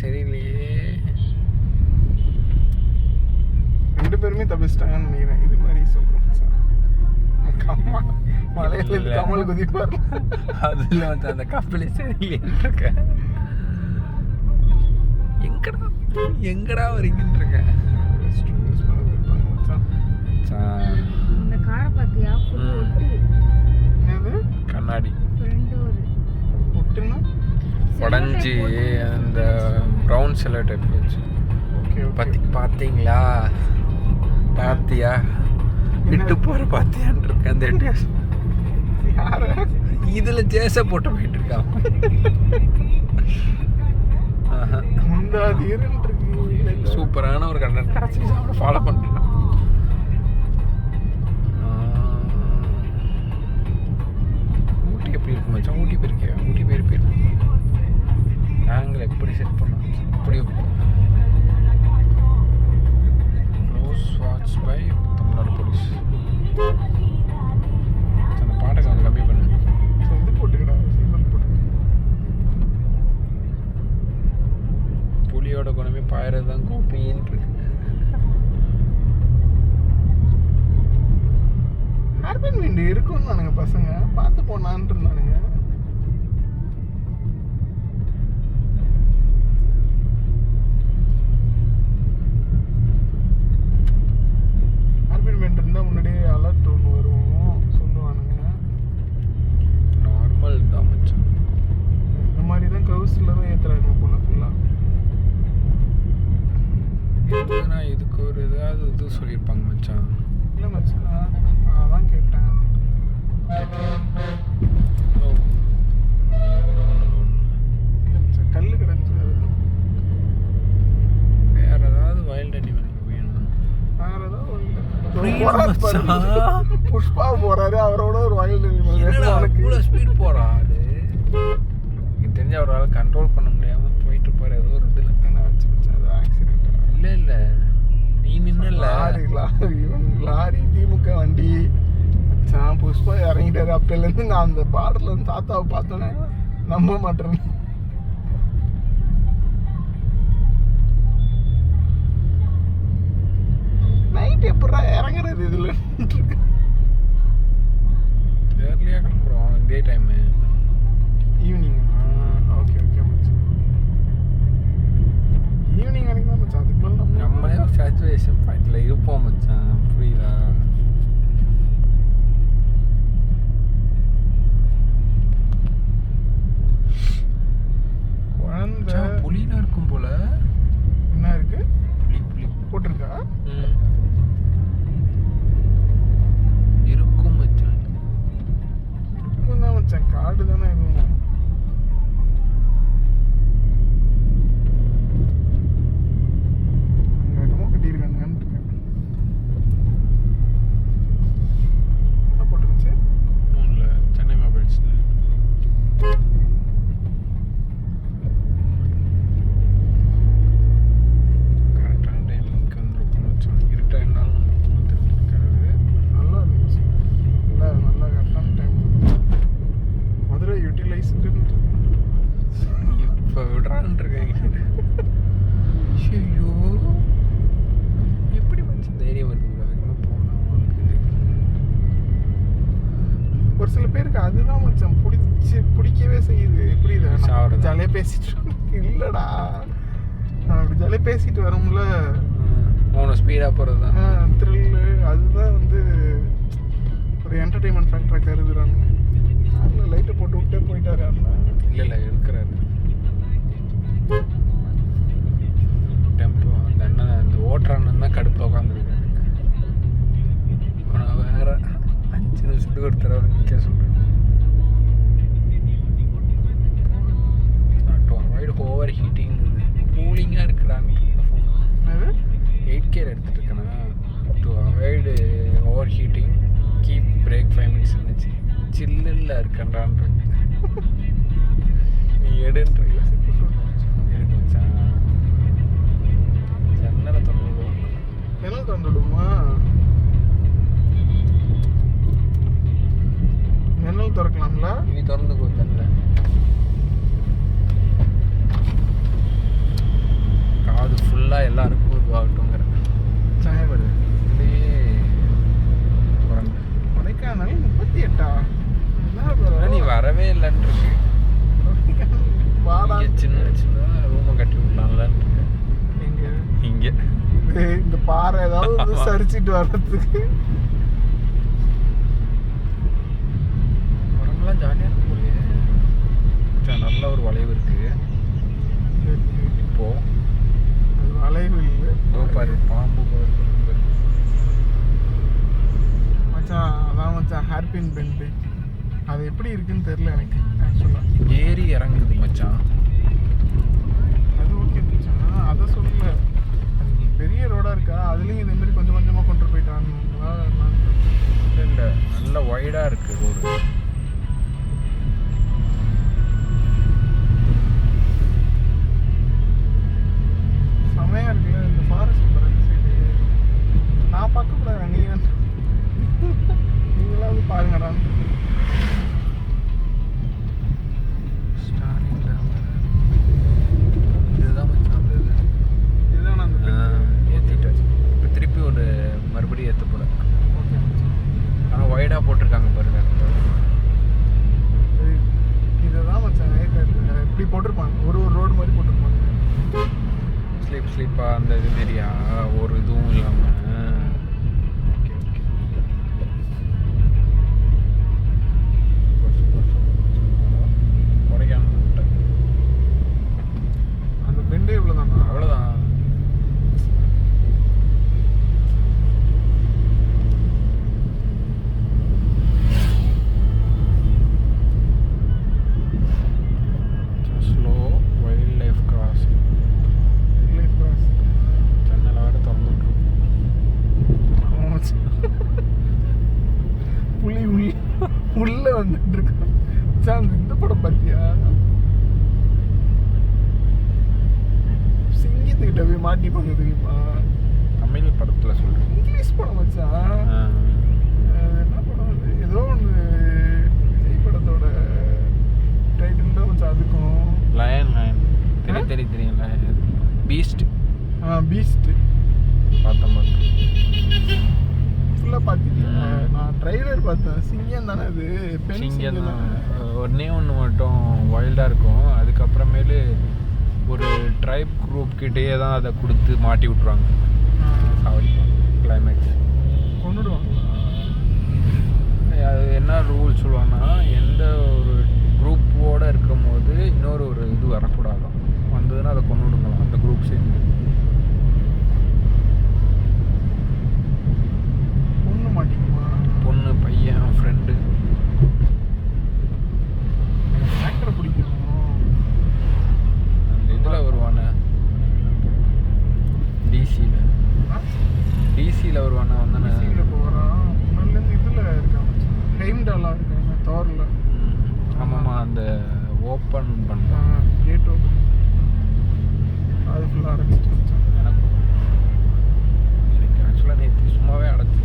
சரியில்லையே. 2 பேருமே தப்பிச்சிட்டாங்கன்னு நினைக்கிறேன். இது மாதிரி சொல்றேன் சார். மலையில கமல் குதிப்பார். அதுல வந்து அந்த கப்பலே சரியில்லைன்னு இருக்க. எங்கடா வரீங்கன்னு இருக்க. இந்த காரை பாத்தியா? கண்ணாடி ஒட்டுன்னா உடஞ்சி அந்த ப்ரௌன் செல்லோ டைப் வச்சு. பார்த்தீங்களா? பார்த்தியா? விட்டு போற பார்த்தியான் இருக்கு அந்த எட்டியாஸ். இதுல ஜேச போட்டு போயிட்டு இருக்கான். சூப்பரான ஒரு கண்டென்ட் கிடைச்சி ஃபாலோ பண்றேன். ஊட்டி எப்படி இருக்கு மச்சான்? ஊட்டி போயிருக்கியா? ஊட்டி போயிருப்பேன். நாங்கள் எப்படி செட் பண்ணோம்? எப்படி close watch by Tamil Nadu police. அந்த பாட்டை கொஞ்சம் கம்மி பண்ணு. இது போட்டுக்கடா, சீமல் போட்டு. புலியோட குணமே பாயறது தான் கோப்பின்னு இருக்கு. ஹேர்பின் விண்டு இருக்குன்னு நானுங்க பசங்க பார்த்து போனான்னு இருந்தானுங்க. ஹேர்பின் விண்டு இருந்தால் முன்னாடியே அலர்ட் ஒன்று வரும் சொல்லுவானுங்க. நார்மல் தான் மச்சான். இந்த மாதிரி தான் கவுஸில் தான் ஏற்றுறாங்க போல ஃபுல்லாக. எதுனா இதுக்கு ஒரு ஏதாவது இது சொல்லியிருப்பாங்க மச்சான். இல்லை மச்சான், அதான் கேட்டேன். கல் கிடந்துச்சு. வேற ஏதாவது வைல்ட் அனிமல் வேணும். வேற ஏதாவது புஷ்பா போறாரு, அவரோட ஒரு வைல்ட் அனிமல் ஸ்பீட் போறாரு. எனக்கு தெரிஞ்ச அவரால் கண்ட்ரோல் பண்ண முடியாம போயிட்டு போற ஏதோ ஒரு இதுல ஆக்சிடென்ட். இல்ல நீ நின்னல லாரி திமுக வண்டி மச்சான். புஷ்பா இறங்கிட்டாரு. அப்பையிலேருந்து நான் அந்த பார்டர்ல இருந்து தாத்தாவை பார்த்தோன்னே நம்ப மாட்டேன். நைட் எப்படா இறங்குறது இதுல? ஏர்லியா கிளம்புறோம். இதே டைம் ஈவினிங். ஓகே ஓகே மச்சான், ஈவினிங் வரைக்கும் தான் மச்சான். அதுக்கு மேலே நம்மளே ஒரு சேச்சுரேஷன் பாயிண்ட்ல இருப்போம் மச்சான். புரியுதா? குழந்தை புலிலாம் இருக்கும் போல. என்ன இருக்கு? புலி போட்டிருக்கா? இருக்கும் மச்சான். இருக்கும் தான் மச்சான். காடு தானே இருக்கும். அங்கே என்னமோ கட்டியிருக்காங்கன்னு இருக்கேன். என்ன போட்டுருந்துச்சு? இல்லை சென்னை மொபைல்ஸ். கரெக்டான டைமிங்க்கு வந்துருக்கும் மச்சான். இருட்டா இருந்தாலும் வந்துட்டு இருக்காது. நல்லா இருந்துச்சு. நல்லா கரெக்டான டைம். மதுரை யூட்டிலைஸ்டு இப்போ விடுறான்னு இருக்காங்க. ஐயோ எப்படி மச்சான் தைரியம் வருது? வேகமாக போகலாம் அவங்களுக்கு. ஒரு சில பேருக்கு அதுதான் மச்சான் பிடிக்கவே செய்யுது. புரியுதா? சாப்பிடுறது. ஜாலியாக பேசிட்டு இல்லைடா, நான் அப்படி ஜாலியாக பேசிட்டு வரோம்ல, அவனை ஸ்பீடாக போகிறது தான் த்ரில்லு. அதுதான் வந்து ஒரு என்டர்டெயின்மெண்ட் ஃபேக்டராக கருதுறாங்க. அதில் லைட்டை போட்டு விட்டே போயிட்டாரு அண்ணா. இல்லை இருக்கிறாரு டெம்போ. அந்த அண்ணன் அந்த ஓட்டுற அண்ணன் தான் கடுப்பில் உட்காந்துருக்காரு. ஆனால் வேற 5 நிமிஷத்துக்கு ஒரு தடவை நிற்க சொல்கிறேன். To avoid over heating. கூலிங்காக இருக்கிறான்னு ஃபோன் 8K எடுத்துகிட்டு இருக்கேன்னா. To avoid over heating keep break 5 minutes இருந்துச்சு. சில்லில் இருக்கன்றான் நீ எடுன்ற எடுத்து வச்சான். ஜன்னலை திறந்துடுவோம். ஜன்னல் திறந்துடுமா? ஜன்னல் திறக்கலாம்ல? நீ திறந்துக்கோ ஜன்னலை. அரிச்சிட்டு வர்றதுக்கு. குரங்கெல்லாம் ஜாலியாக இருக்கும் போலயே. மச்சான், நல்ல ஒரு வளைவு இருக்கு இப்போ. அது வளைவு இல்லை பாரு, பாம்பு பாரு. மச்சான். அதான் மச்சான் ஹேர்பின் பெண்டு. அது எப்படி இருக்குன்னு தெரியல எனக்கு ஆக்சுவலாக. ஏறி இறங்குது மச்சான். அது ஓகே மச்சான், அதை சொல்லல. அது பெரிய ரோடாக இருக்கா, அதுலேயும் இதே மாதிரி கொஞ்சம் கொஞ்சமாக கொண்டு போயிட்டாங்களா இல்லை இல்லை, நல்ல வைடாக இருக்குது ரோடு. செமையாக இருக்குல்ல இந்த ஃபாரஸ்ட் போகிற சைடு. நான் பார்க்கக்கூடாது, நீங்களாவது பாருங்கடான்னு. இதுதான் மச்சான் அந்த இது. இதுதான் நான் அந்த ஏற்றிட்டேன். இப்போ திருப்பி ஒரு மறுபடியும் ஏற்ற போகிறேன். ஓகே மச்சான். ஆனால் வைடாக போட்டிருக்காங்க பாருங்க. இதுதான் மச்சான் இப்படி போட்டிருப்பாங்க, ஒரு ஒரு ரோடு மாதிரி போட்டிருப்பாங்க. ஸ்லீப்பாக அந்த இது மாரியா, ஒரு இதுவும் இல்லாமல். Okay okay. கொடைக்கானல் அந்த பெண்டே இவ்வளோதானா? அவ்வளோதான். Slow wild life crossing. ஜன்னலை வேறு திறந்து புலி உள்ள வந்துட்டு இருக்கு. இந்த படம் பார்த்தியா? சிங்கத்துக்கிட்ட போய் மாட்டிப்பாங்க தெரியுமா? தமிழ் படத்தில் சொல்கிறேன். இங்கிலீஷ் படம் மச்சான். என்ன படம் அது? ஏதோ ஒன்று விஜய் படத்தோட டைட்டில் தான் மச்சான். அதுக்கும் லயன் தெரியும் லயன். பீஸ்ட். பீஸ்ட் பார்த்தேன். ஃபுல்லாக பார்த்துட்டியா? நான் ட்ரைலர் பார்த்தேன். சிங்கம் தானே அது? பெண் சிங்கம் சிங்கம் தான். தானே? ஒன்றே ஒன்று மட்டும் வைல்டாக இருக்கும். அதுக்கப்புறமேலு ஒரு ட்ரைப் குரூப் கிட்டேயே தான் அதை கொடுத்து மாட்டி விட்ருவாங்க. சாவடிப்பாங்க கிளைமேக்ஸ். கொண்டுடுவாங்களா? அது என்ன ரூல் சொல்லுவாங்கன்னா, எந்த ஒரு குரூப்போடு இருக்கும் போது இன்னொரு ஒரு இது வரக்கூடாதான். வந்ததுன்னா அதை கொண்டு விடுங்களாம் அந்த குரூப் சேர்ந்து. பொண்ணு மாட்டிக்குமா? பொண்ணு, பையன், ஃப்ரெண்டு. ஆக்டரை பிடிக்கும். அந்த இதில் வருவானே டிசியில் வருவானே வந்தானே. டிசியில் போகிறான். முன்னாடிலேருந்து இதில் இருக்கான் மச்சான். ஹெய்ம்டாலாக இருக்காங்க தோரில். ஆமாம்மா, அந்த ஓப்பன் பண்ணுறான். Gate open. அது ஃபுல்லாக அடைச்சிட்டு வச்சான். எனக்கு ஆக்சுவலாக நேற்று சும்மாவே அடைச்சி.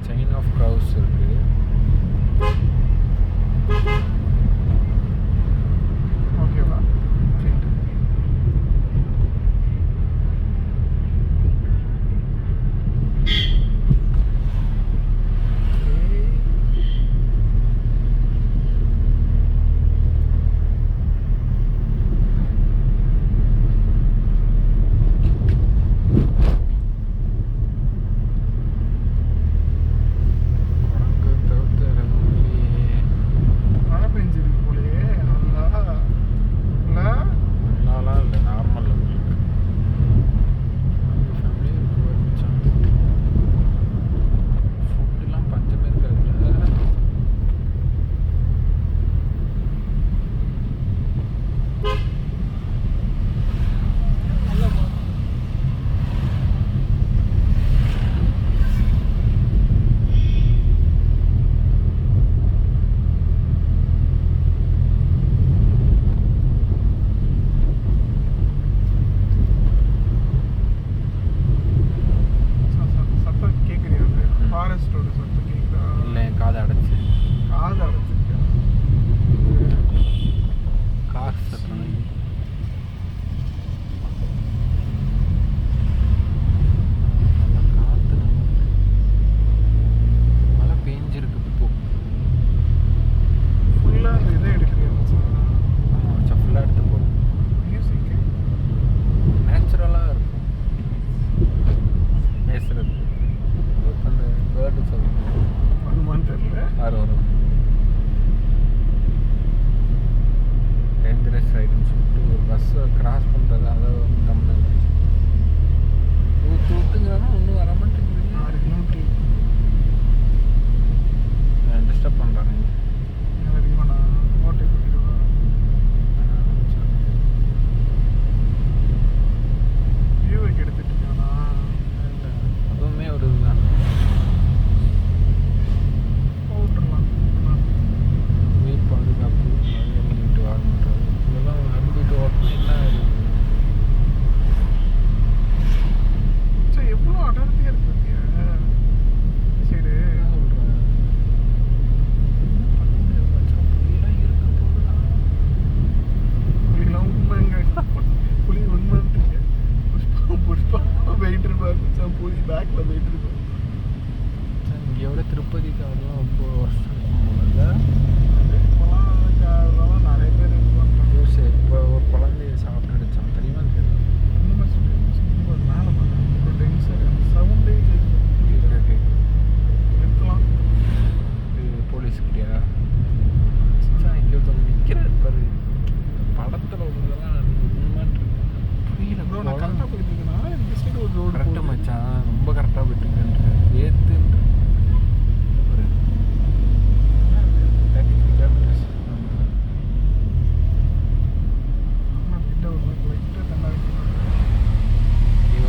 செயின் ஆஃப் க்ரௌஸ் இருக்குது. ஓகேவா? அடர்த்தியாக இருக்கு பார்த்தியா சரி சொல்கிறேன் புலியெல்லாம் இருக்க போகுதா புலிலாம் உண்மைங்க புலி உண்மைன்றீங்க புஷ்பா வெயிட் இருப்பார் மச்சான் புலி பேக்கில் வெயிட் இருப்பார் இங்கே விட திருப்பதிக்கு அதெல்லாம் ரொம்ப வருஷம் இருக்கும் போல இப்போலாம் நிறைய பேர் இது பண்ணுறாங்க ஜூஸ் இப்போ ஒரு குழந்தைய சாப்பிட்டுடுச்சான் தெரியுமா